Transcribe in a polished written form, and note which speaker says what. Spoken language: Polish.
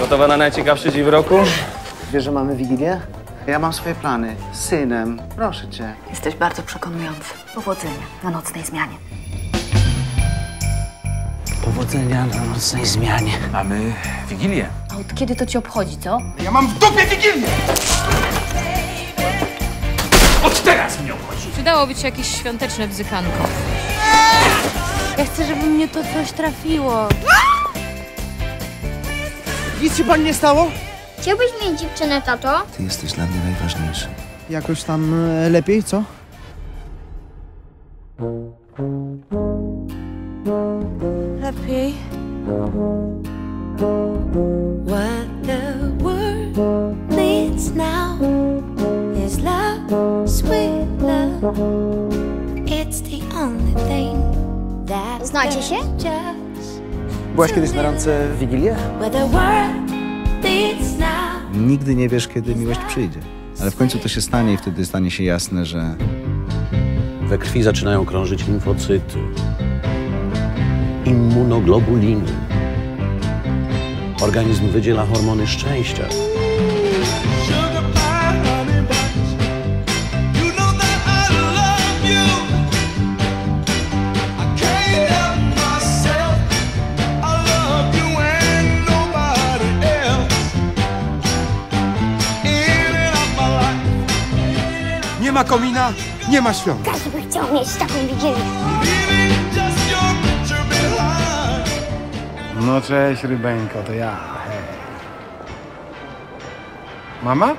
Speaker 1: Gotowa na najciekawszy dzień w roku?
Speaker 2: Wiesz, że mamy Wigilię? Ja mam swoje plany. Z synem. Proszę cię.
Speaker 3: Jesteś bardzo przekonujący. Powodzenia na nocnej zmianie.
Speaker 2: Powodzenia na nocnej zmianie.
Speaker 4: Mamy Wigilię.
Speaker 3: A od kiedy to ci obchodzi, co?
Speaker 4: Ja mam w dupie Wigilię! Od teraz mnie obchodzi.
Speaker 5: Przydałoby ci jakieś świąteczne bzykanko. Ja chcę, żeby mnie to coś trafiło.
Speaker 2: Nic ci pani nie stało?
Speaker 6: Chciałbyś mieć dziewczynę, tato?
Speaker 2: Ty jesteś dla mnie najważniejszy.
Speaker 7: Jakoś tam lepiej, co?
Speaker 5: Lepiej.
Speaker 8: What the world needs now is love, sweet love. It's the only thing that
Speaker 6: Znacie się?
Speaker 2: Byłaś kiedyś na randce w Wigilię?
Speaker 8: Where the world needs now.
Speaker 9: Nigdy nie wiesz, kiedy miłość przyjdzie. Ale w końcu to się stanie i wtedy stanie się jasne, że
Speaker 10: we krwi zaczynają krążyć limfocyty, immunoglobuliny. Organizm wydziela hormony szczęścia.
Speaker 4: Nie ma komina, nie ma świąt.
Speaker 6: Każdy by chciał mieć taką Wigilię.
Speaker 7: No cześć, rybeńko, to ja. Hej. Mama?